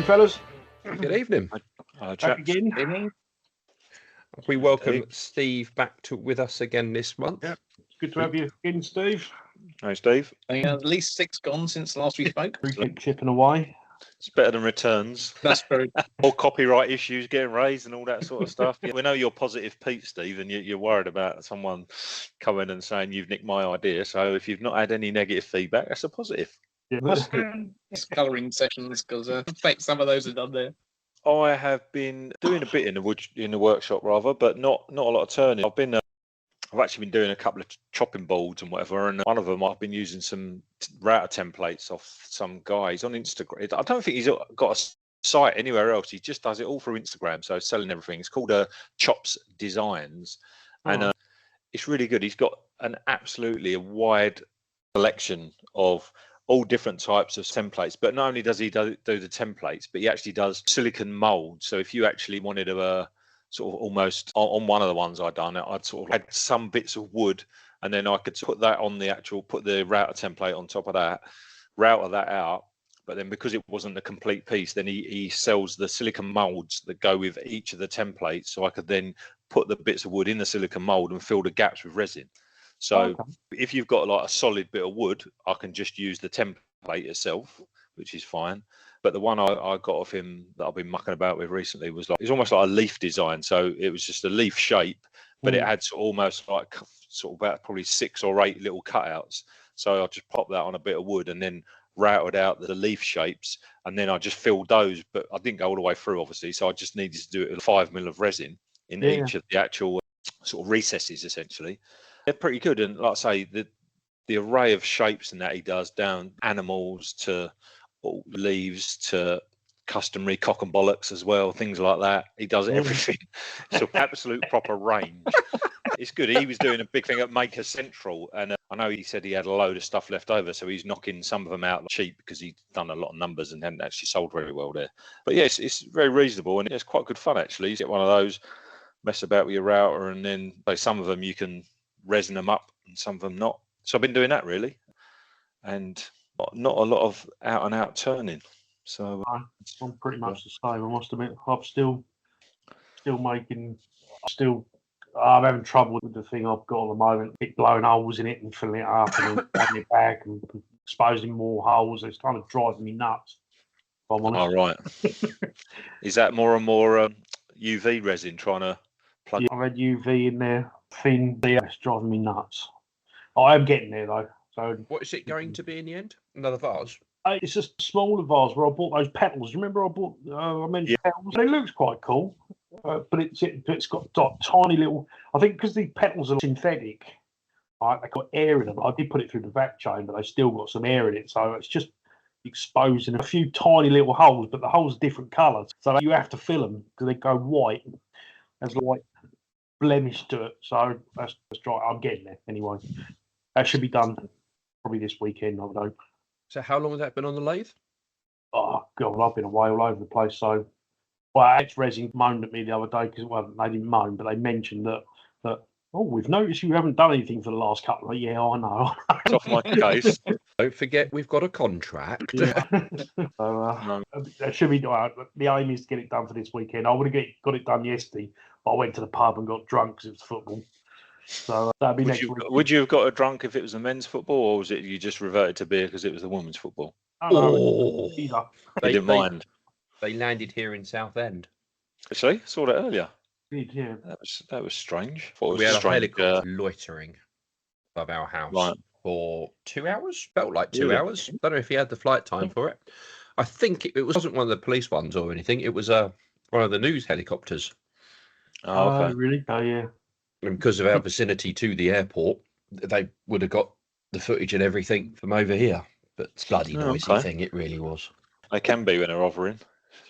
fellas. Good evening. Back again. Evening. We welcome Steve back with us again this month. Yeah, it's good to have you in, Steve. Hi, Steve. At least 6 gone since last we spoke. We keep chipping away. It's better than returns. That's very Or copyright issues getting raised and all that sort of stuff. We know you're Positive Pete, Steve, and you're worried about someone coming and saying you've nicked my idea. So if you've not had any negative feedback, that's a positive. Yeah, that's good. It's colouring sessions because I think some of those are done there. I have been doing a bit in the workshop rather, but not a lot of turning. I've actually been doing a couple of chopping boards and whatever, and one of them I've been using some router templates off some guys on Instagram. I don't think he's got a site anywhere else. He just does it all through Instagram, so selling everything. It's called Chops Designs, and it's really good. He's got a wide selection of all different types of templates, but not only does he do the templates, but he actually does silicon molds. So if you actually wanted a sort of almost on one of the ones I'd done, I'd sort of had some bits of wood, and then I could put that on put the router template on top of that, router that out. But then because it wasn't a complete piece, then he sells the silicon molds that go with each of the templates. So I could then put the bits of wood in the silicon mold and fill the gaps with resin. So if you've got like a solid bit of wood, I can just use the template itself, which is fine. But the one I got off him that I've been mucking about with recently was it's almost like a leaf design. So it was just a leaf shape, but it had almost like sort of about probably 6 or 8 little cutouts. So I just popped that on a bit of wood and then routed out the leaf shapes, and then I just filled those. But I didn't go all the way through, obviously. So I just needed to do it with 5 mil of resin in each of the actual sort of recesses, essentially. They're pretty good, and like I say, the array of shapes and that he does, down animals to leaves to customary cock and bollocks as well, things like that. He does everything. It's an absolute proper range. It's good. He was doing a big thing at Maker Central, and I know he said he had a load of stuff left over, so he's knocking some of them out cheap because he'd done a lot of numbers and hadn't actually sold very well there. But yes, it's very reasonable, and it's quite good fun actually. You get one of those, mess about with your router, and then some of them you can resin them up and some of them not. So I've been doing that really, and not a lot of out and out turning. So I'm pretty much the same. I must admit, I'm still having trouble with the thing I've got at the moment. Keep blowing holes in it and filling it up and then adding it back and exposing more holes. It's kind of driving me nuts, if I'm honest. Oh, right. Is that more and more UV resin trying to plug? Yeah, I've had UV in there, thin. Yeah, it's driving me nuts. I am getting there though. So what is it going to be in the end? Another vase? It's just a smaller vase where I bought those petals. Remember I bought, I mentioned petals? It looks quite cool, but it's got tiny little, I think because the petals are synthetic, they got air in them. I did put it through the vac chain, but they still got some air in it. So it's just exposing a few tiny little holes, but the holes are different colours. So you have to fill them because they go white. There's a white blemish to it. So that's right. I'm getting there anyway. That should be done probably this weekend, I would hope. So how long has that been on the lathe? Oh, God, I've been away all over the place. So, well, ex-resin moaned at me the other day because, well, they didn't moan, but they mentioned that we've noticed you haven't done anything for the last couple of years. Yeah, I know. It's off my case. Don't forget, we've got a contract. Yeah. So, that should be done. The aim is to get it done for this weekend. I would have got it done yesterday, but I went to the pub and got drunk because it was football. So that'd be next week. Would you have got a drunk if it was a men's football, or was it you just reverted to beer because it was the women's football? Either. They didn't mind. They landed here in Southend. Actually, saw that earlier. Yeah. That was strange. We had a helicopter loitering above our house for 2 hours. Felt like 2 hours. Don't know if he had the flight time for it. I think it wasn't one of the police ones or anything. It was one of the news helicopters. Oh, okay. Really? Oh, yeah. And because of our vicinity to the airport, they would have got the footage and everything from over here. But it's bloody noisy thing, it really was. They can be when they're hovering.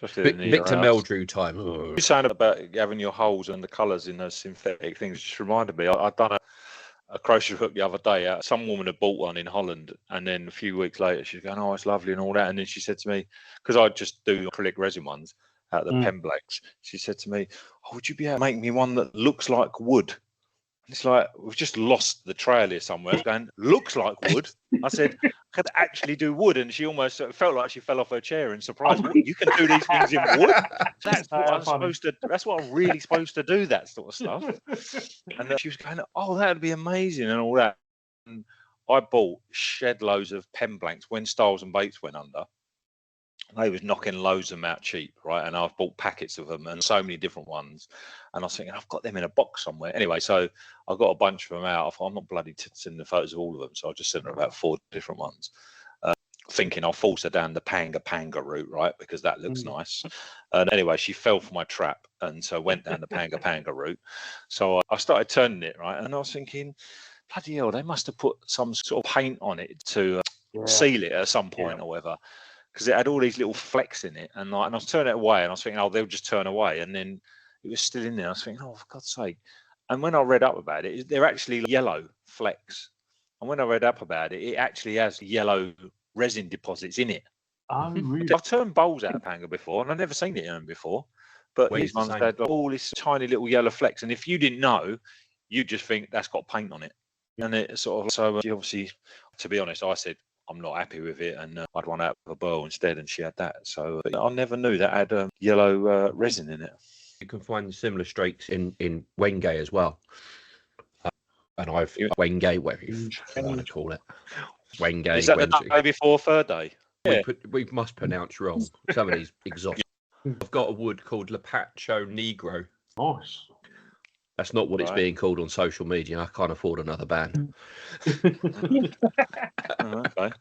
Victor Meldrew time. You saying about having your holes and the colours in those synthetic things just reminded me. I'd done a crochet hook the other day. Some woman had bought one in Holland, and then a few weeks later she's going, "Oh, it's lovely and all that." And then she said to me, because I just do acrylic resin ones out of the pen blacks, she said to me, "Oh, would you be able to make me one that looks like wood?" It's like, we've just lost the trail here somewhere. I was going, looks like wood. I said, I could actually do wood. And she almost felt like she fell off her chair in surprise. What, you can do these things in wood? That's what I'm supposed to, that's what I'm really supposed to do, that sort of stuff. And then she was going, oh, that'd be amazing and all that. And I bought shed loads of pen blanks when Styles and Bates went under. They was knocking loads of them out cheap, right? And I've bought packets of them and so many different ones. And I was thinking, I've got them in a box somewhere. Anyway, so I got a bunch of them out. I thought, I'm not bloody sending the photos of all of them. So I just sent her about 4 different ones, thinking I'll force her down the Panga route, right? Because that looks nice. And anyway, she fell for my trap. And so went down the Panga route. So I started turning it, right? And I was thinking, bloody hell, they must have put some sort of paint on it to seal it at some point or whatever. Because it had all these little flecks in it, and I was turning it away, and I was thinking, oh, they'll just turn away, and then it was still in there. I was thinking, oh, for God's sake! And when I read up about it, they're actually yellow flecks. And when I read up about it, it actually has yellow resin deposits in it. Oh, really? I've turned bowls out of Panga before, and I've never seen it in them before. But these ones had all this tiny little yellow flecks, and if you didn't know, you'd just think that's got paint on it. And it sort of, so obviously, to be honest, I said, I'm not happy with it, and I'd run out of a burl instead, and she had that. So I never knew that had yellow resin in it. You can find similar streaks in Wenge as well. And I've Wenge, whatever you want to call it. Wenge. Is that the day before third day? Yeah. We must pronounce wrong. Some of these exotic. I've got a wood called Lapacho Negro. Nice. That's not what it's being called on social media. I can't afford another band. Okay.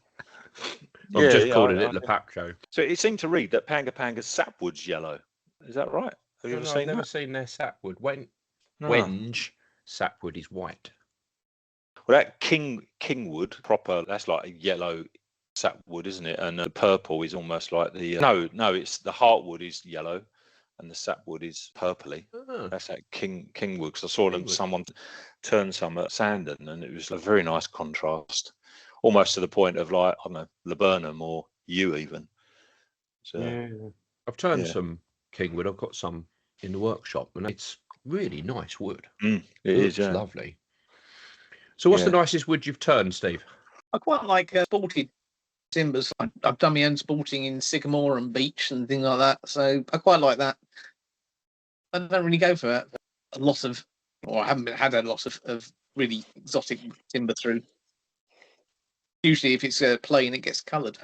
I'm just calling it Lapacho. So it seemed to read that Panga's sapwood's yellow. Is that right? Have you ever seen that? I've never seen their sapwood. Wenge sapwood is white. Well, that Kingwood proper, that's like a yellow sapwood, isn't it? And the purple is almost like the no, it's the heartwood is yellow. And the sapwood is purpley. That's that Kingwood. Because I saw someone turn some at Sandon, and it was a very nice contrast, almost to the point of like, I don't know, Laburnum or you even. So, I've turned some Kingwood. I've got some in the workshop, and it's really nice wood. It is lovely. So, what's the nicest wood you've turned, Steve? I quite like sported timbers. I've done my own sporting in sycamore and beech and things like that, so I quite like that. I don't really go for a lot of, or I haven't had a lot of really exotic timber through. Usually, if it's plain, it gets coloured.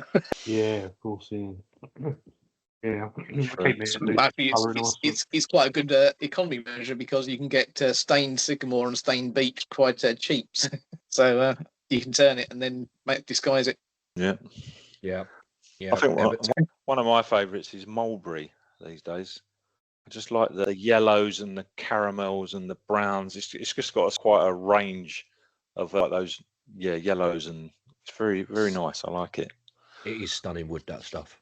Yeah, of course. Yeah. Actually, it's quite a good economy measure because you can get stained sycamore and stained beech quite cheap. So you can turn it and then disguise it. Yeah. I think one of my favourites is mulberry these days. I just like the yellows and the caramels and the browns. It's just got quite a range of like those yellows, and it's very, very nice. I like it. It is stunning wood, that stuff.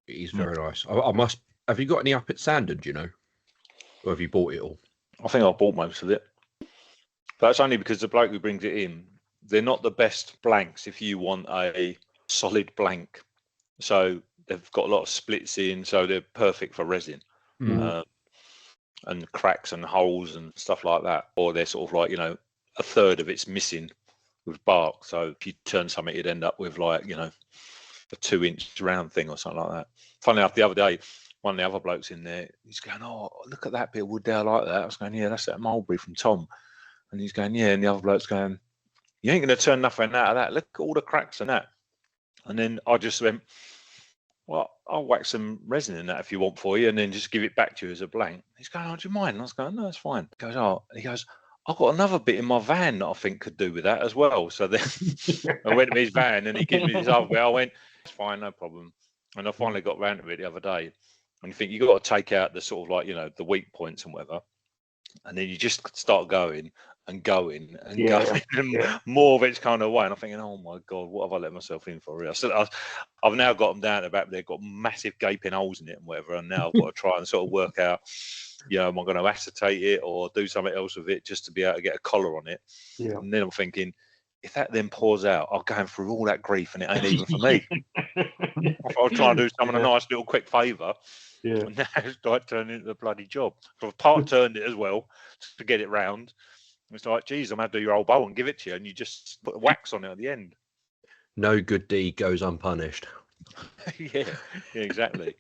It is very nice. I must. Have you got any up at Sandon? Do you know, or have you bought it all? I think I bought most of it. That's only because the bloke who brings it in, they're not the best blanks if you want a solid blank. So they've got a lot of splits in, so they're perfect for resin. And cracks and holes and stuff like that. Or they're sort of like, a third of it's missing with bark. So if you turn something, you'd end up with like, a 2-inch round thing or something like that. Funny enough, the other day, one of the other blokes in there, he's going, oh, look at that bit of wood there, I like that. I was going, yeah, that's that mulberry from Tom. And he's going, yeah. And the other bloke's going, you ain't going to turn nothing out of that. Look at all the cracks and that. And then I just went, well, I'll whack some resin in that if you want for you, and then just give it back to you as a blank. He's going, oh, do you mind? And I was going, no, it's fine. He goes, oh, and he goes, I've got another bit in my van that I think could do with that as well. So then I went to his van and he gave me this other bit. I went, it's fine, no problem. And I finally got round to it the other day. And you think you've got to take out the sort of like, the weak points and whatever. And then you just start going and going and going, and more of it's kind of away. And I'm thinking, oh my God, what have I let myself in for? So I've now got them down the back. They've got massive gaping holes in it and whatever. And now I've got to try and sort of work out, am I going to acetate it or do something else with it just to be able to get a collar on it? Yeah. And then I'm thinking, if that then pours out, I'm going through all that grief and it ain't even for me. I'll try and do someone a nice little quick favour. Yeah. And now it's like turning into a bloody job. So I've part turned it as well to get it round. It's like, geez, I'm going to do your old bowl and give it to you, and you just put the wax on it at the end. No good deed goes unpunished. Yeah, exactly.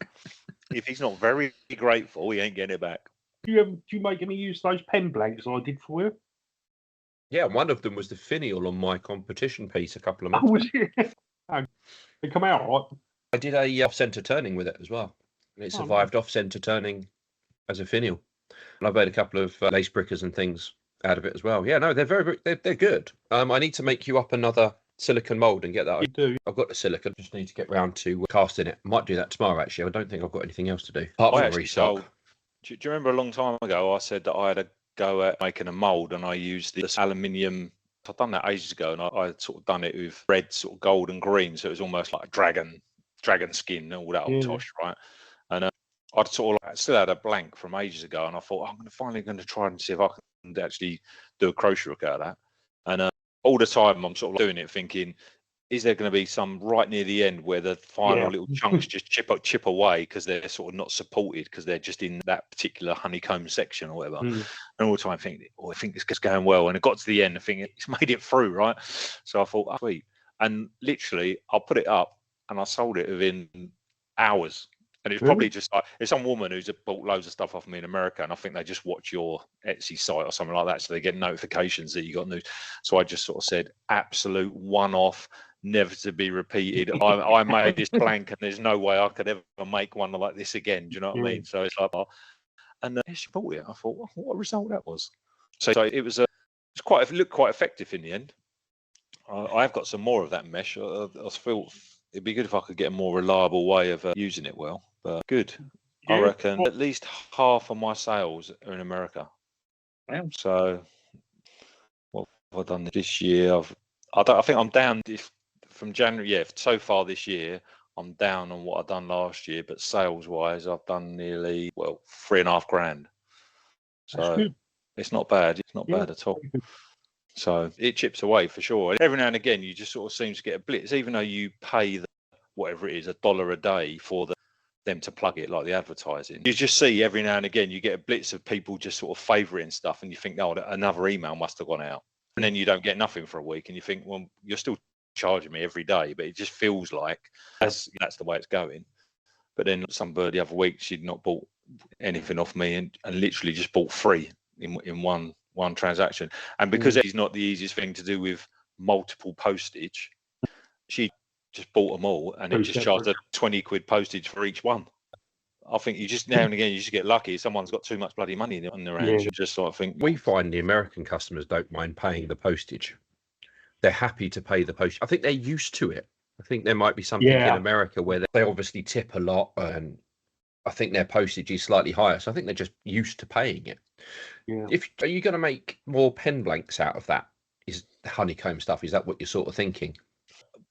If he's not very grateful, he ain't getting it back. Do you make any use of those pen blanks I did for you? Yeah, one of them was the finial on my competition piece a couple of Oh, months was it? They come out right. I did a off-centre turning with it as well. And it survived off-centre turning as a finial. And I've made a couple of lace brickers and things out of it as well. Yeah, no, they're good. I need to make you up another silicon mould and get that. You do. I've got the silicon. Just need to get round to casting it. I might do that tomorrow, actually. I don't think I've got anything else to do. Apart from restock. Do you remember a long time ago I said that I had a go at making a mould and I used this aluminium. I've done that ages ago, and I sort of done it with red, sort of gold and green, so it was almost like a dragon skin and all that old tosh, right? And I'd sort of still had a blank from ages ago, and I thought I'm finally going to try and see if I can actually do a crochet hook out of that. And all the time I'm sort of doing it, thinking, is there going to be some right near the end where the final little chunks just chip away because they're sort of not supported because they're just in that particular honeycomb section or whatever. And all the time I think this is going well. And it got to the end, I think it's made it through, right? So I thought, sweet. And literally, I put it up and I sold it within hours. And it's probably just like, it's some woman who's bought loads of stuff off me in America, and I think they just watch your Etsy site or something like that, so they get notifications that you got news. So I just sort of said, absolute one-off, never to be repeated. I made this blank, and there's no way I could ever make one like this again. Do you know what I mean? So it's like, and she bought it. I thought, what a result that was. So it was it looked quite effective in the end. I have got some more of that mesh. I feel it'd be good if I could get a more reliable way of using it well. But good. I reckon at least half of my sales are in America. Wow. So what have I done this year? I think I'm down from January. Yeah, so far this year, I'm down on what I've done last year. But sales-wise, I've done nearly $3.5 grand. So it's not bad. It's not bad at all. So it chips away for sure. Every now and again, you just sort of seem to get a blitz, even though you pay whatever it is, $1 a day for them to plug it, like the advertising. You just see every now and again, you get a blitz of people just sort of favouring stuff, and you think, oh, another email must have gone out. And then you don't get nothing for a week, and you think, well, you're still charging me every day, but it just feels like that's the way it's going. But then somebody the other week, she'd not bought anything off me and literally just bought 3 in one transaction. And because it's not the easiest thing to do with multiple postage, she just bought them all, and it just charged her 20 quid postage for each one. I think you just now and again you just get lucky. Someone's got too much bloody money on their hands. Just sort of think. We find the American customers don't mind paying the postage. They're happy to pay the postage. I think they're used to it. I think there might be something in America where they obviously tip a lot, and I think their postage is slightly higher. So I think they're just used to paying it. Yeah. Are you going to make more pen blanks out of that? Is the honeycomb stuff? Is that what you're sort of thinking?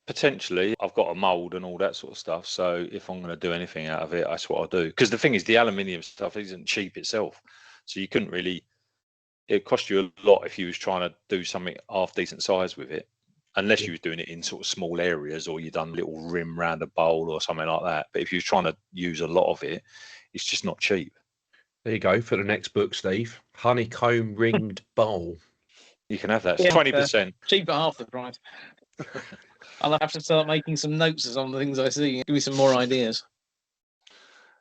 Potentially. I've got a mould and all that sort of stuff. So if I'm going to do anything out of it, that's what I'll do. Because the thing is, the aluminium stuff isn't cheap itself. So you couldn't really. It cost you a lot if you was trying to do something half decent size with it, unless you was doing it in sort of small areas, or you done a little rim round a bowl or something like that. But if you was trying to use a lot of it, it's just not cheap. There you go for the next book, Steve. Honeycomb ringed bowl. You can have that. It's 20%. Cheap at half the price. I'll have to start making some notes of some of the things I see. Give me some more ideas.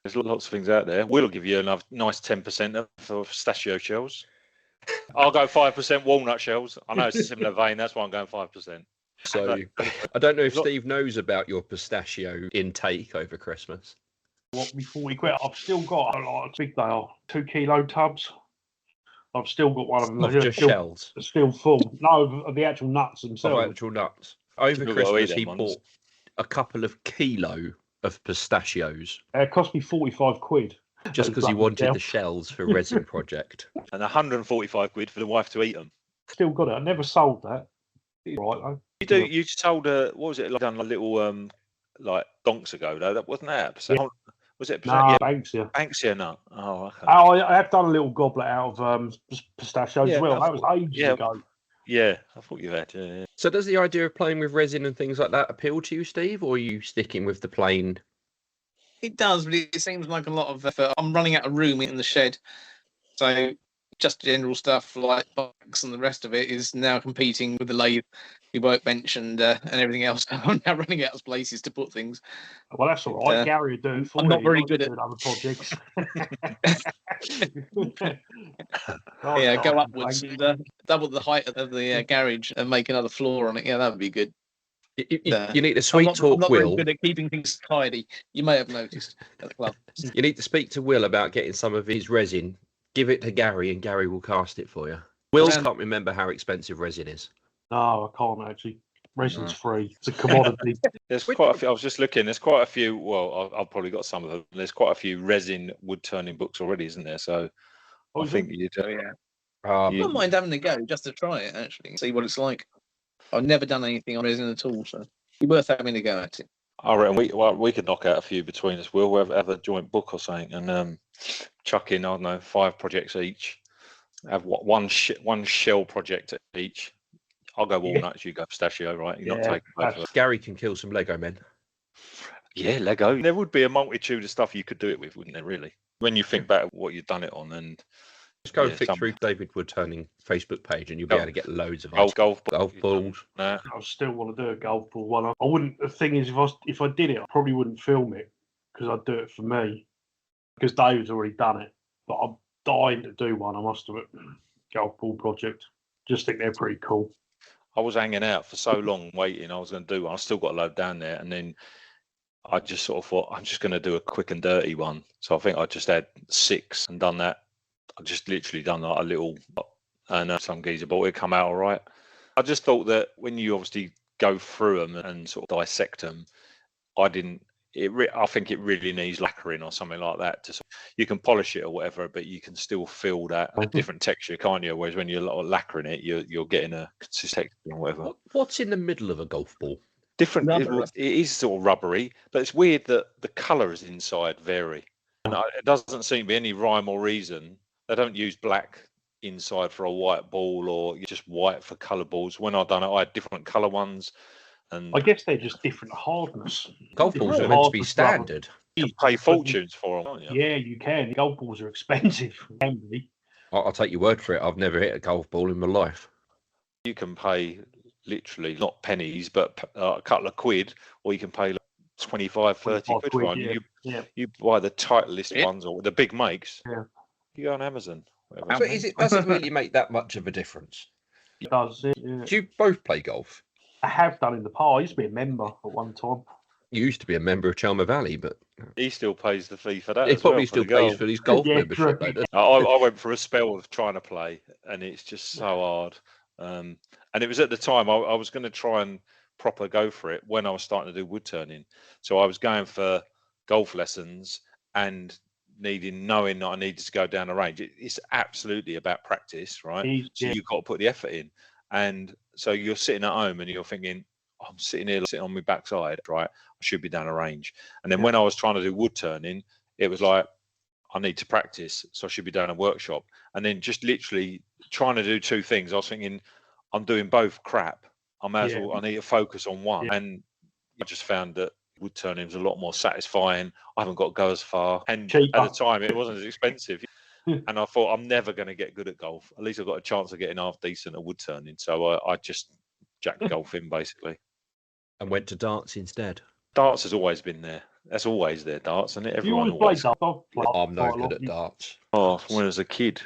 There's lots of things out there. We'll give you another nice 10% for pistachio shells. I'll go 5% walnut shells. I know it's a similar vein. That's why I'm going 5%. So I don't know if Steve knows about your pistachio intake over Christmas. What, before we quit, I've still got a big, they are 2 kilo tubs. I've still got one of them. Not just shells. Still full. No, of the actual nuts themselves. Of actual nuts. Over Christmas, he bought a couple of kilo of pistachios. It cost me 45 quid. Just because he wanted the shells for a resin project. And 145 quid for the wife to eat them. Still got it. I never sold that. Right, though. You sold what was it? Done a little like donks ago though. That wasn't that. So, was it? No, Banksia. Banksia nut. Oh, okay. I have done a little goblet out of pistachios as well. That was ages ago. Yeah, I thought you had. Yeah. So does the idea of playing with resin and things like that appeal to you, Steve, or are you sticking with the plain? It does, but it seems like a lot of effort. I'm running out of room in the shed, so just general stuff like bikes and the rest of it is now competing with the lathe, the workbench, and everything else. I'm now running out of places to put things. Well, that's all right. Gary will do it for I'm not you. very He good likes at doing other projects. Yeah, go upwards and double the height of the garage and make another floor on it. Yeah, that would be good. You need a I'm sweet not talk, very Will. good at keeping things tidy. You may have noticed at the club. You need to speak to Will about getting some of his resin. Give it to Gary, and Gary will cast it for you. Will can't remember how expensive resin is. No, I can't actually. Resin's free. It's a commodity. There's quite a few. I was just looking. There's quite a few. Well, I've probably got some of them. There's quite a few resin wood turning books already, isn't there? So I think you do. Yeah. I don't mind having a go just to try it, actually, see what it's like. I've never done anything on resin at all, so it's worth having a go at it. I reckon we could knock out a few between us. We'll have a joint book or something, and chuck in, I don't know, 5 projects each. Have one shell project each. I'll go walnuts, you go pistachio, right? You're not taking both of us. Gary can kill some Lego men. Yeah, Lego. There would be a multitude of stuff you could do it with, wouldn't there? Really, when you think back what you've done it on, and just go and flick through David Woodturning Facebook page, and you'll be able to get loads of golf balls. Nah. I still want to do a golf ball one. I wouldn't. The thing is, if I did it, I probably wouldn't film it because I'd do it for me. Because David's already done it, but I'm dying to do one. I must admit, golf ball project. Just think they're pretty cool. I was hanging out for so long waiting. I was going to do one. I still got a load down there, and then I just sort of thought I'm just going to do a quick and dirty one. So I think I just had 6 and done that. I just literally done like a little, and some geezer bought it, come out all right. I just thought that when you obviously go through them and sort of dissect them, I think it really needs lacquering or something like that. You can polish it or whatever, but you can still feel that a different texture, can't you? Whereas when you're lacquering it, you're getting a consistent texture or whatever. What's in the middle of a golf ball? Different. It is sort of rubbery, but it's weird that the colours inside vary. And it doesn't seem to be any rhyme or reason. They don't use black inside for a white ball or just white for colour balls. When I've done it, I had different colour ones. And I guess they're just different hardness. Golf balls are meant to be standard. You can pay fortunes for them, can't you? Yeah, you can. Golf balls are expensive. Can be. I'll take your word for it. I've never hit a golf ball in my life. You can pay literally not pennies, but a couple of quid, or you can pay like 25, 30 quid for one. You buy the Titleist ones or the big makes. Yeah. You go on Amazon. So does it really make that much of a difference? It does. Yeah. Do you both play golf? I have done in the past. I used to be a member at one time. You used to be a member of Chelmer Valley, but he still pays the fee for that. He probably still pays for his golf membership. I went for a spell of trying to play, and it's just so hard. And it was at the time I was going to try and proper go for it when I was starting to do wood turning. So I was going for golf lessons and knowing that I needed to go down the range. It's absolutely about practice, right? So you've got to put the effort in. And so you're sitting at home and you're thinking, I'm sitting here sitting on my backside, right? I should be down a range. And then when I was trying to do wood turning, it was like, I need to practice, so I should be down a workshop. And then just literally trying to do 2 things. I was thinking, I'm doing both crap. I need to focus on one. And I just found that wood turning was a lot more satisfying. I haven't got to go as far. And cheaper. At the time, it wasn't as expensive. And I thought, I'm never going to get good at golf. At least I've got a chance of getting half decent at wood turning. So I just jacked golf in, basically. And went to darts instead. Darts has always been there. That's always there, darts, isn't it? Everyone always plays darts. I'm no good at darts. Oh, when I was a kid.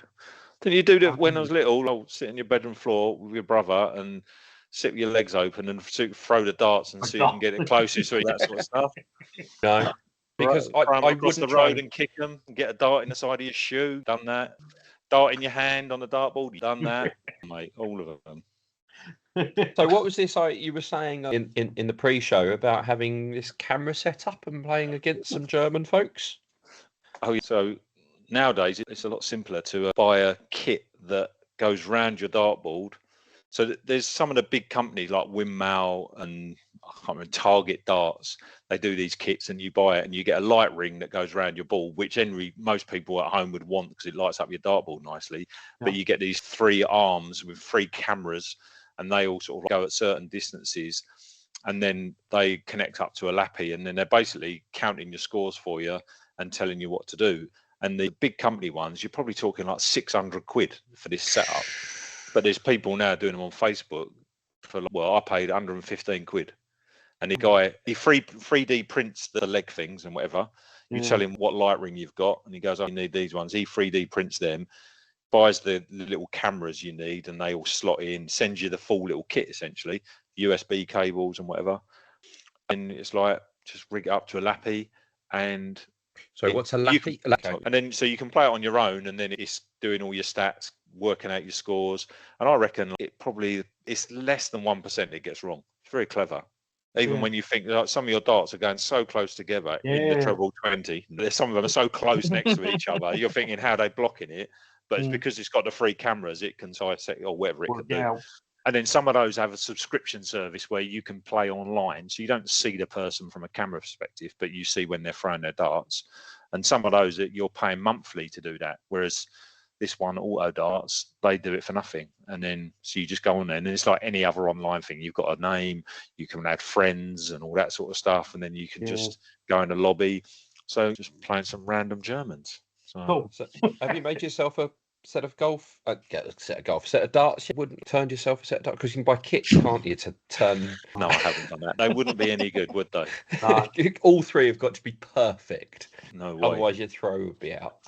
Didn't you do that when I was little? I'll sit on your bedroom floor with your brother and sit with your legs open and throw the darts and see who can get it closest to that sort of stuff. No, because I wouldn't cross the road and kick them and get a dart in the side of your shoe. Done that. Dart in your hand on the dartboard. Done that, mate. All of them. So what was this you were saying in the pre-show about having this camera set up and playing against some German folks? Oh, so nowadays it's a lot simpler to buy a kit that goes round your dartboard. So there's some of the big companies like Windmill and I can't remember, Target Darts. They do these kits and you buy it and you get a light ring that goes around your ball, which most people at home would want because it lights up your dartboard nicely. Yeah. But you get these 3 arms with 3 cameras and they all sort of go at certain distances and then they connect up to a lappy and then they're basically counting your scores for you and telling you what to do. And the big company ones, you're probably talking like 600 quid for this setup. But there's people now doing them on Facebook for, well, I paid 115 quid. And the guy, he 3D prints the leg things and whatever. You tell him what light ring you've got, and he goes, "Oh, you need these ones." He 3D prints them, buys the little cameras you need, and they all slot in, sends you the full little kit, essentially, USB cables and whatever. And it's like, just rig it up to a lappy. And so what's a lappy? And then so you can play it on your own, and then it's doing all your stats, working out your scores. And I reckon it's less than 1% it gets wrong. It's very clever. Even when you think like some of your darts are going so close together in the treble 20, some of them are so close next to each other. You're thinking, how are they blocking it? But it's because it's got the 3 cameras, it can dissect or whatever it can do. And then some of those have a subscription service where you can play online, so you don't see the person from a camera perspective, but you see when they're throwing their darts. And some of those that you're paying monthly to do that, whereas this one, Auto Darts, they do it for nothing. And then so you just go on there, and it's like any other online thing. You've got a name, you can add friends and all that sort of stuff, and then you can just go in the lobby. So just playing some random Germans. So, Cool. So have you made yourself a set of set of darts? You wouldn't turn yourself a set of darts because you can buy kits, can't you, to turn? No, I haven't done that. They wouldn't be any good, would they? No. All 3 have got to be perfect. No way. Otherwise, your throw would be out.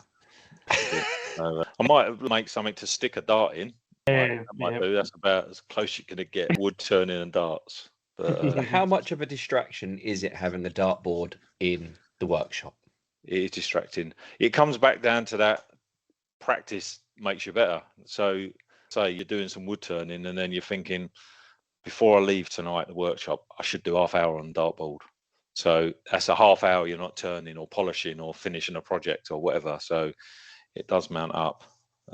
I might make something to stick a dart in. Yeah, do. That's about as close you're going to get wood turning and darts. But how much of a distraction is it having a dartboard in the workshop? It is distracting. It comes back down to that practice makes you better. So say you're doing some wood turning and then you're thinking, before I leave tonight the workshop, I should do half hour on the dartboard. So that's a half hour you're not turning or polishing or finishing a project or whatever. So it does mount up.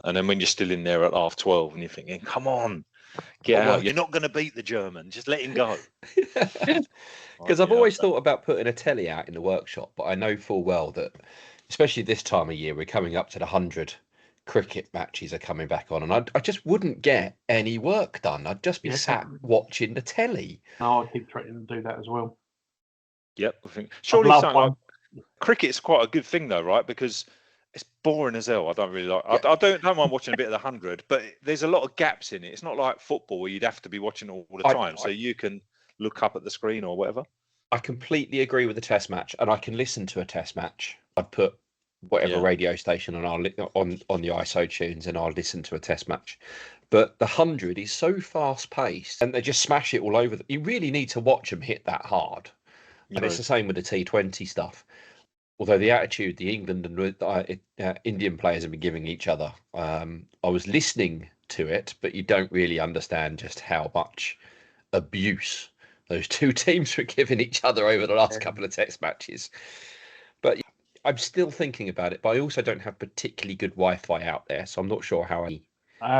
And then when you're still in there at 12:30 and you're thinking, come on, get out. You're not going to beat the German. Just let him go. Because I've always thought about putting a telly out in the workshop, but I know full well that, especially this time of year, we're coming up to the 100 cricket matches are coming back on, and I just wouldn't get any work done. I'd just be sat watching the telly. No, I keep threatening to do that as well. Yep, I think surely something like cricket's quite a good thing though, right? Because it's boring as hell. I don't really like. I don't mind watching a bit of the 100, but there's a lot of gaps in it. It's not like football where you'd have to be watching all the time. So you can look up at the screen or whatever. I completely agree with the test match, and I can listen to a test match. I'd put whatever radio station and I'll on the ISO tunes, and I'll listen to a test match. But the 100 is so fast paced, and they just smash it all over. You really need to watch them hit that hard. And it's the same with the T20 stuff. Although the attitude the England and Indian players have been giving each other, I was listening to it, but you don't really understand just how much abuse those two teams were giving each other over the last couple of test matches. But I'm still thinking about it, but I also don't have particularly good Wi-Fi out there, so I'm not sure how I...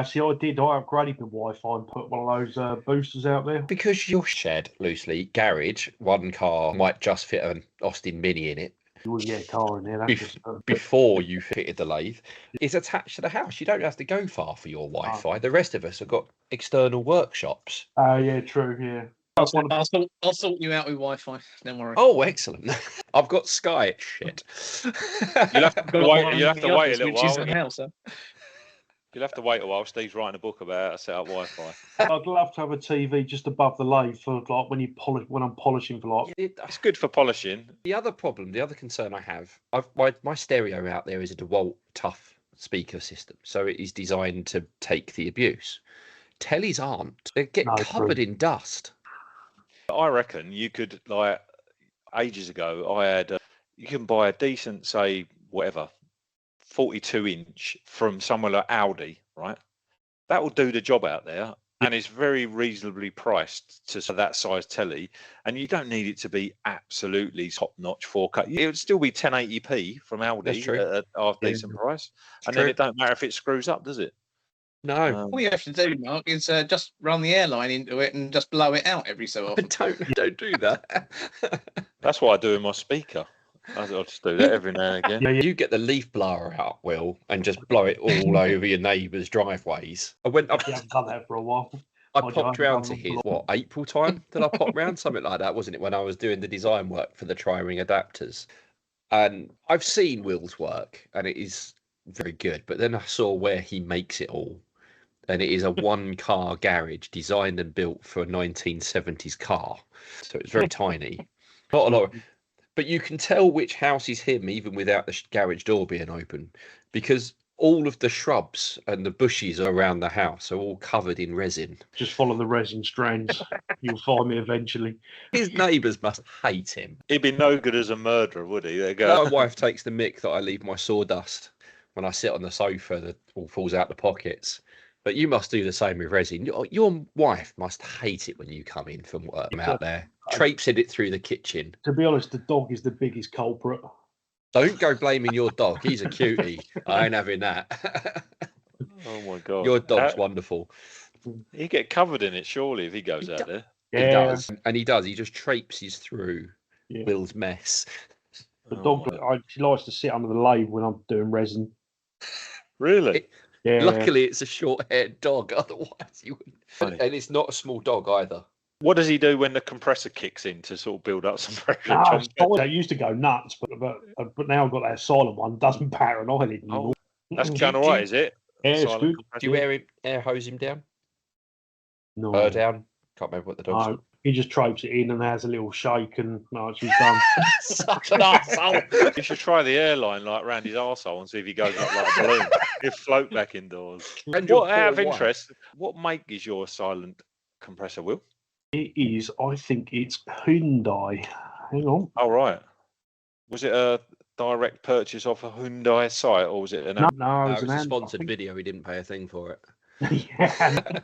See, I upgraded the Wi-Fi and put one of those boosters out there. Because your shed, loosely, garage, one car might just fit an Austin Mini in it. You wouldn't get a car in there. Before you fitted the lathe, it's attached to the house. You don't have to go far for your Wi-Fi. The rest of us have got external workshops. Oh, yeah, true, yeah. I'll sort you out with Wi-Fi. Don't worry. Oh, excellent! I've got Sky. Shit. You'll have to wait a little while. House, huh? You'll have to wait a while. Steve's writing a book about how to set up Wi-Fi. I'd love to have a TV just above the lathe for like when I'm polishing for like. It's good for polishing. The other concern I have, my stereo out there is a DeWalt tough speaker system, so it is designed to take the abuse. Tellies aren't. They get covered in dust. I reckon you could, like, ages ago, I had, you can buy a decent, say, whatever, 42-inch from somewhere like Audi, right? That will do the job out there, and it's very reasonably priced to that size telly, and you don't need it to be absolutely top-notch 4K. It would still be 1080p from Audi at a half decent price, and then it don't matter if it screws up, does it? No. All you have to do, Mark, is just run the airline into it and just blow it out every so often. Don't do that. That's what I do in my speaker. I'll just do that every now and again. Yeah, you get the leaf blower out, Will, and just blow it all over your neighbours' driveways. I went up. I haven't done that for a while. I popped round to his, April time? Did I pop round? Something like that, wasn't it? When I was doing the design work for the tri-ring adapters. And I've seen Will's work, and it is very good. But then I saw where he makes it all, and it is a one-car garage designed and built for a 1970s car. So it's very tiny. Not a lot. But you can tell which house is him even without the garage door being open, because all of the shrubs and the bushes around the house are all covered in resin. Just follow the resin strands. You'll find me eventually. His neighbours must hate him. He'd be no good as a murderer, would he? There you go. My wife takes the mick that I leave my sawdust when I sit on the sofa that all falls out the pockets. But you must do the same with resin. Your wife must hate it when you come in from work out there, traipsing it through the kitchen. To be honest, the dog is the biggest culprit. Don't go blaming your dog. He's a cutie. I ain't having that. Oh my God. Your dog's wonderful. He'd get covered in it, surely, if he goes out there. He does. And he does. He just traipses through Will's mess. The dog, she likes to sit under the lathe when I'm doing resin. Really? Yeah. Luckily, it's a short-haired dog. Otherwise, you wouldn't. And it's not a small dog either. What does he do when the compressor kicks in to sort of build up some pressure? I used to go nuts, but now I've got that silent one. Doesn't batter an eyelid anymore. That's going all right, is it? Yeah, it's good. Do you air hose him down? No. Her down? Can't remember what the dog's called. He just traipses it in and has a little shake and she's done. Such an arsehole. You should try the airline like round his arsehole and see if he goes up like a balloon. He'll float back indoors. What, out of interest, what make is your silent compressor, Will? It is, I think it's Hyundai. Hang on. Oh, right. Was it a direct purchase off a Hyundai site or was it an... No, it was a sponsored video. He didn't pay a thing for it. Yeah.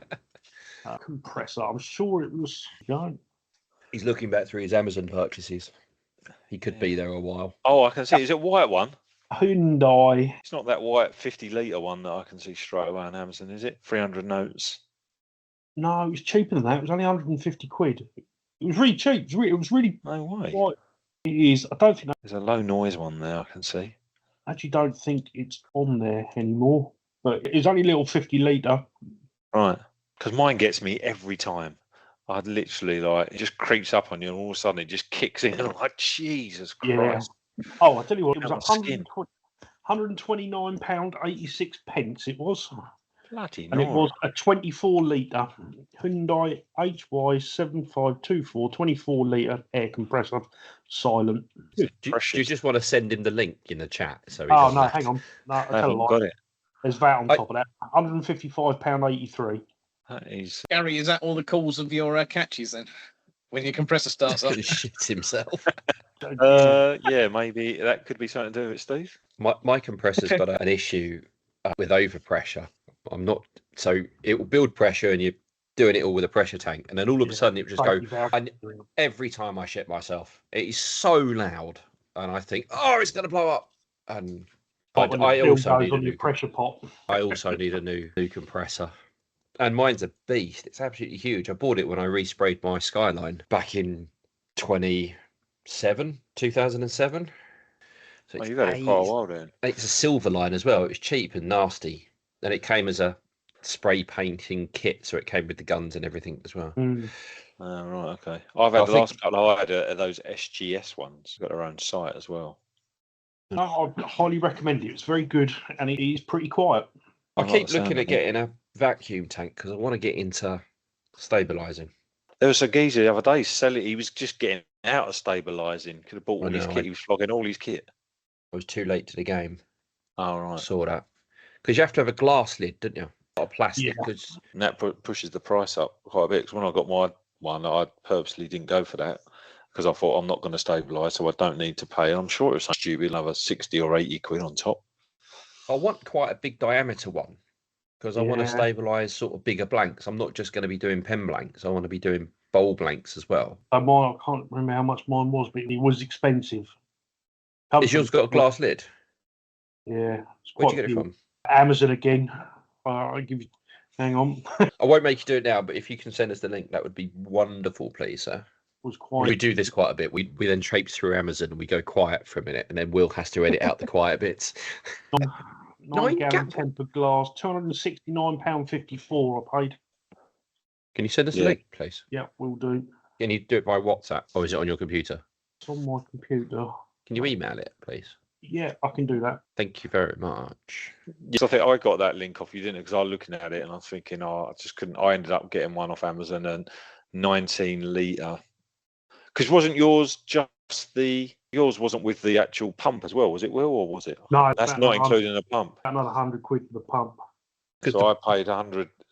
Compressor. I'm sure it was. He's looking back through his Amazon purchases. He could be there a while. Oh, I can see. Is it a white one? Hyundai. It's not that white 50-litre one that I can see straight away on Amazon, is it? 300 notes. No, it was cheaper than that. It was only 150 quid. It was really cheap. It was really. No way. White. It is. I don't think. There's a low noise one there, I can see. I actually don't think it's on there anymore. But it's only a little 50-litre. Right. Because mine gets me every time. I'd literally it just creeps up on you and all of a sudden it just kicks in and I'm like, Jesus Christ. Yeah. Oh, I tell you what, it was £129.86 it was. Bloody and it was a 24-litre Hyundai HY7524 24-litre air compressor, silent. Do you just want to send him the link in the chat? So no, hang on. No, I haven't got it. There's VAT on top of that. £155.83. That is... Gary, is that all the calls of your catches then? When your compressor starts up? Shits himself. Yeah, maybe that could be something to do with it, Steve. My compressor's got an issue with overpressure. So it will build pressure and you're doing it all with a pressure tank. And then all of a sudden it will just go. And every time I shit myself, it is so loud. And I think, it's going to blow up. And I also need a new pressure pot. I also need a new compressor. And mine's a beast. It's absolutely huge. I bought it when I resprayed my Skyline back in 2007. So you've had it quite a while then. It's a silver line as well. It was cheap and nasty. And it came as a spray painting kit, so it came with the guns and everything as well. Oh, right, okay. I've had the last couple I had those SGS ones. Got their own site as well. No, I highly recommend it. It's very good and it is pretty quiet. I keep looking at getting a vacuum tank because I want to get into stabilising. There was a geezer the other day selling. He was just getting out of stabilising. Could have bought all his kit. He was flogging all his kit. I was too late to the game. Oh, right. I saw that. Because you have to have a glass lid, don't you? Not plastic. Yeah. And that pushes the price up quite a bit. Because when I got my one, I purposely didn't go for that. Because I thought I'm not going to stabilise, so I don't need to pay. And I'm sure it was something stupid, another 60 or 80 quid on top. I want quite a big diameter one. Because I want to stabilise sort of bigger blanks. I'm not just going to be doing pen blanks. I want to be doing bowl blanks as well. I can't remember how much mine was, but it was expensive. Has yours got a glass lid? Yeah. Where'd you get it from? Amazon again. I'll give you... Hang on. I won't make you do it now, but if you can send us the link, that would be wonderful, please, sir. We do this quite a bit. We then traipse through Amazon and we go quiet for a minute, and then Will has to edit out the quiet bits. 9-gallon tempered glass, £269.54 I paid. Can you send us a link, please? Yeah, we'll do. Can you do it by WhatsApp, or is it on your computer? It's on my computer. Can you email it, please? Yeah, I can do that. Thank you very much. Yes, I think I got that link off you, didn't it? Because I was looking at it and I was thinking, I just couldn't. I ended up getting one off Amazon, and 19 litre. Because wasn't yours just yours wasn't with the actual pump as well, was it, Will, or was it? No, That's not including the pump. Another £100 for the pump. So I paid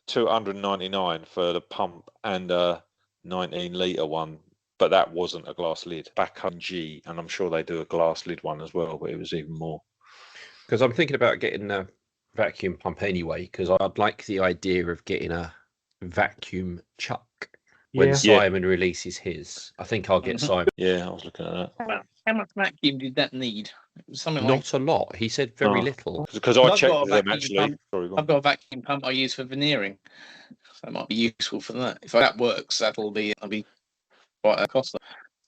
299 for the pump and a 19 litre one, but that wasn't a glass lid. Back on G, and I'm sure they do a glass lid one as well, but it was even more. Because I'm thinking about getting a vacuum pump anyway, because I'd like the idea of getting a vacuum chuck when Simon releases his. I think I'll get Simon. Yeah, I was looking at that. How much vacuum did that need? It was something Not a lot. He said very little. Because I I've checked got a them vacuum actually. pump. Sorry, go on. I've got a vacuum pump I use for veneering, so it might be useful for that. If that works, that'll be quite a cost.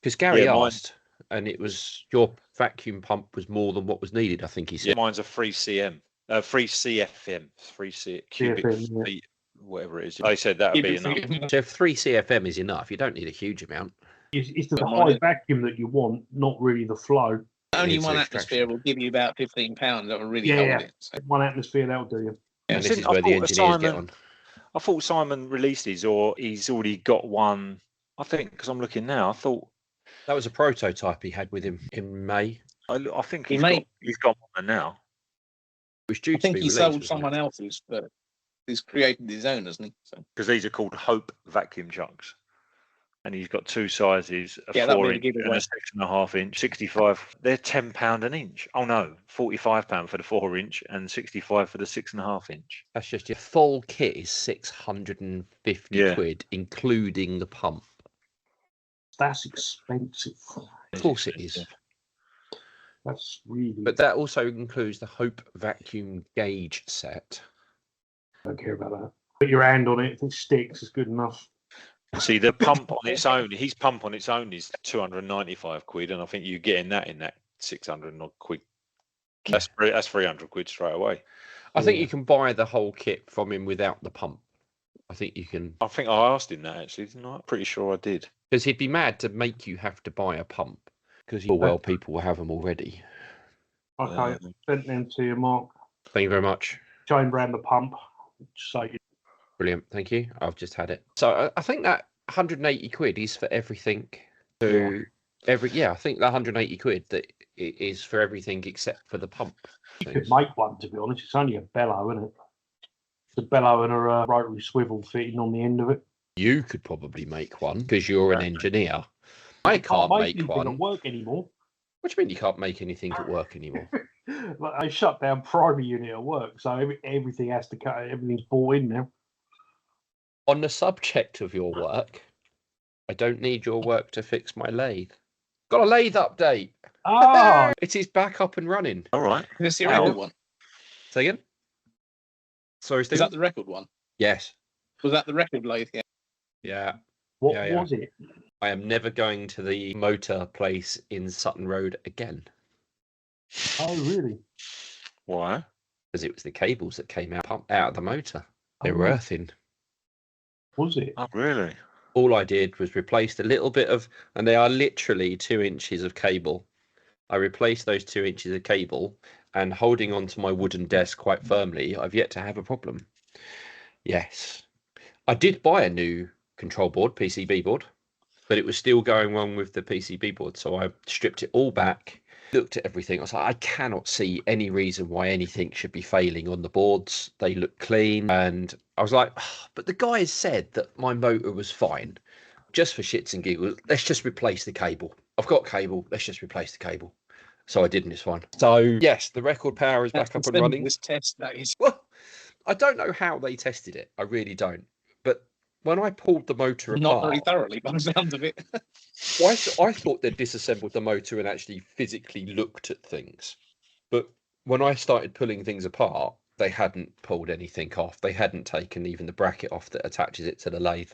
Because Gary mine- asked, and it was your vacuum pump was more than what was needed. I think he said. Yeah, mine's a 3 CFM, 3 cubic CFM, feet, whatever it is. They said that would be enough. So if 3 CFM is enough, you don't need a huge amount. It's the high vacuum that you want, not really the flow. Only It's one an atmosphere extraction. will give you about £15. That will really hold it. So. 1 atmosphere, that'll do you. And this Since is I where the thought engineers get on. I thought Simon released his, or he's already got one. I think, because I'm looking now, I thought That was a prototype he had with him in May. I think He he's got one now. It was due I to think be he released, sold wasn't someone it? else's, but he's created his own, hasn't he? So. Because these are called Hope vacuum chucks. And he's got two sizes, a Yeah, that'll 4 be a inch and giveaway. a 6.5 inch, 65. They're £10 an inch. Oh no, £45 for the 4 inch and 65 for the 6.5 inch. That's just your full kit is 650 quid, including the pump. That's expensive. Of course it is. That's really. But that also includes the Hope vacuum gauge set. I don't care about that. Put your hand on it. If it sticks, it's good enough. See, the pump on its own, his pump on its own is 295 quid, and I think you're getting that in that 600 odd quid. That's 300 quid straight away. I think you can buy the whole kit from him without the pump. I think you can. I think I asked him that actually, didn't I? Pretty sure I did. Because he'd be mad to make you have to buy a pump. Because people will have them already. Okay, sent them to you, Mark. Thank you very much. Chain brand the pump. So Brilliant, thank you. I've just had it. So I think that 180 quid is for everything. I think that 180 quid that it is for everything except for the pump. you could make one, to be honest. It's only a bellow, isn't it? It's a bellow and a rotary swivel fitting on the end of it. You could probably make one because you're an engineer. I can't make one. At work anymore. What do you mean you can't make anything at work anymore? Like, they shut down primary unit at work, so everything has to cut. Everything's bought in now. On the subject of your work, I don't need your work to fix my lathe. Got a lathe update. Ah, It is back up and running. All right. Is the record one? Say again? Sorry, Is Steve? that the record one? Yes. Was that the record lathe? Yeah. Yeah. what Yeah. was it? I am never going to the motor place in Sutton Road again. Oh, really? Why? Because it was the cables that came out of the motor. They Oh, were right. earthing. Was it? Oh, really? All I did was replaced a little bit of, and they are literally 2 inches of cable. I replaced those 2 inches of cable, and holding onto my wooden desk quite firmly, I've yet to have a problem. Yes. I did buy a new control board, PCB board, but it was still going wrong with the PCB board. So I stripped it all back, looked at everything. I was like, I cannot see any reason why anything should be failing on the boards. They look clean. And I was like, but the guys said that my motor was fine. Just for shits and giggles, let's just replace the cable. I've got cable. Let's just replace the cable. So I did, and it's fine. So yes, the record power is back up and running. This test, that is. Well, I don't know how they tested it. I really don't. But when I pulled the motor Not apart, very thoroughly, by the sounds of it. I thought they'd disassembled the motor and actually physically looked at things. But when I started pulling things apart, they hadn't pulled anything off. They hadn't taken even the bracket off that attaches it to the lathe.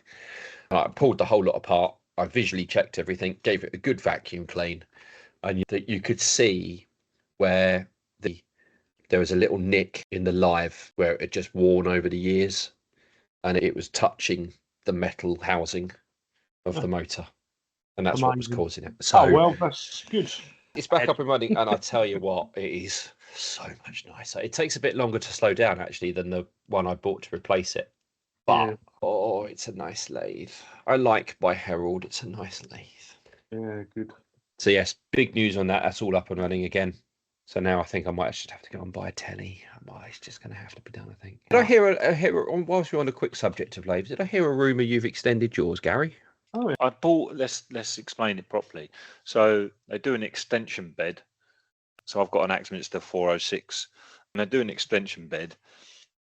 I pulled the whole lot apart. I visually checked everything, gave it a good vacuum clean, and you could see where there was a little nick in the live where it had just worn over the years, and it was touching the metal housing of the motor, and that's what was Amazing. causing it. So Oh, well, that's good. It's back up and running, and I tell you what, it is so much nicer. It takes a bit longer to slow down actually than the one I bought to replace it. But oh, it's a nice lathe. I like my Herald. It's a nice lathe. Yeah, good. So yes, big news on that. That's all up and running again. So now I think I might just have to go and buy a telly. It's just going to have to be done, I think. Did I hear whilst we're on the quick subject of lathes, did I hear a rumour you've extended yours, Gary? Oh, yeah. I bought. Let's explain it properly. So they do an extension bed. So I've got an Axminster 406, and they do an extension bed.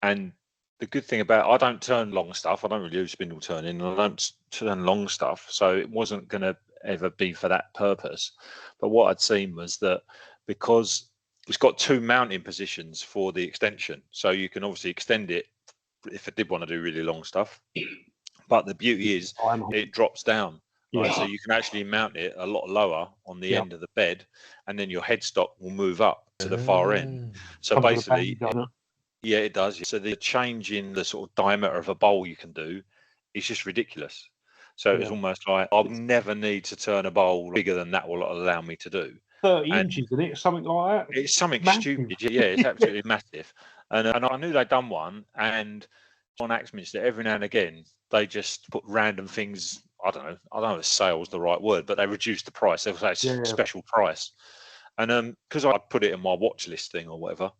And the good thing about I don't turn long stuff. I don't really do spindle turning, and I don't turn long stuff. So it wasn't going to ever be for that purpose. But what I'd seen was that because it's got two mounting positions for the extension, so you can obviously extend it if I did want to do really long stuff. But the beauty is it drops down. Right? So you can actually mount it a lot lower on the end of the bed, and then your headstock will move up to the far end. So basically, yeah, it does. So the change in the sort of diameter of a bowl you can do is just ridiculous. So it's almost like I'll never need to turn a bowl bigger than that will allow me to do. 30 inches, isn't it? Something like that. It's something stupid. Yeah, it's absolutely massive. And I knew they'd done one, and on Axminster, every now and again, they just put random things. I don't know if sale's the right word, but they reduced the price. They was like special price. And because I put it in my watch list thing or whatever,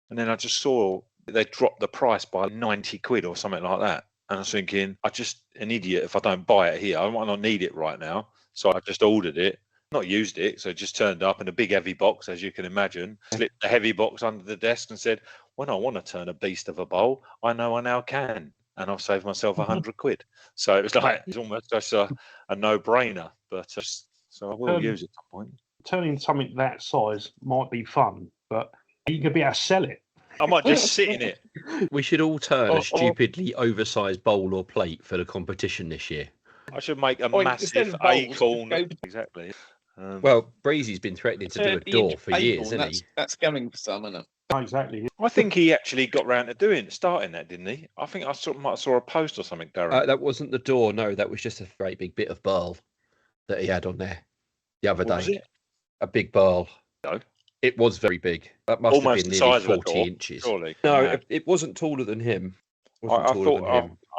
and then I just saw they dropped the price by 90 quid or something like that. And I was thinking, I'm just an idiot if I don't buy it here. I might not need it right now. So I just ordered it, not used it. So it just turned up in a big heavy box, as you can imagine, slipped the heavy box under the desk and said, when I want to turn a beast of a bowl, I know I now can. And I've saved myself 100 quid. So it was like, it's almost just a no-brainer. But so I will use it at some point. Turning something that size might be fun, but you could be able to sell it. I might just sit in it. We should all turn a stupidly oversized bowl or plate for the competition this year. I should make a massive acorn. Exactly. Well, Breezy's been threatening to do a door for years, isn't he? That's going for some, isn't it? Exactly. I think he actually got round to starting that, didn't he? I think I might have saw a post or something, Darren. That wasn't the door, no. That was just a great big bit of burl that he had on there the other day. Was it? A big burl. No. It was very big. That must almost have been nearly 40 door, inches. Surely. No, it wasn't taller than him. I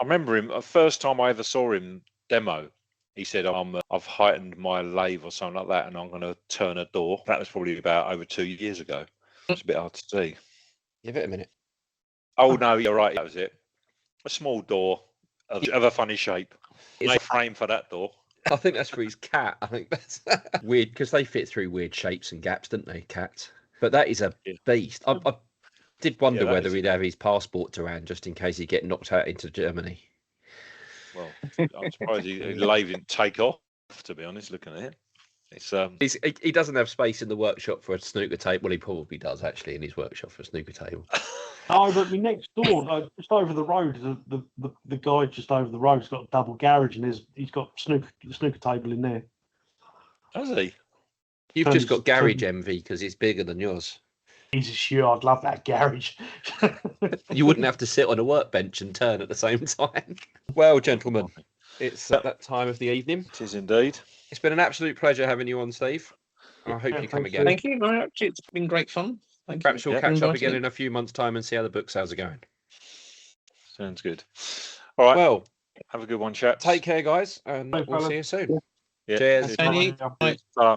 remember him. The first time I ever saw him demo, he said, I've heightened my lathe or something like that, and I'm going to turn a door. That was probably about over 2 years ago. It's a bit hard to see. Give it a minute. Oh, no, you're right. That was it. A small door of a funny shape. No frame for that door. I think that's for his cat. I think that's weird because they fit through weird shapes and gaps, don't they, cats? But that is a beast. I did wonder whether he'd have his passport to hand just in case he'd get knocked out into Germany. Well, I'm surprised his lathe didn't take off, to be honest, looking at it. He doesn't have space in the workshop for a snooker table. Well, he probably does, actually, in his workshop for a snooker table. Oh, but next door, just over the road, the guy just over the road's got a double garage, and he's got snooker table in there. Has he? You've just got garage envy because it's bigger than yours. Jesus, sure, I'd love that garage. You wouldn't have to sit on a workbench and turn at the same time. Well, gentlemen, it's that time of the evening. It is indeed. It's been an absolute pleasure having you on, Steve. I hope you come again. Thank you very much. It's been great fun. Perhaps we'll catch up again in a few months' time and see how the book sales are going. Sounds good. All right. Well, have a good one, chaps. Take care, guys, and we'll see you soon. Yeah. Cheers. Bye.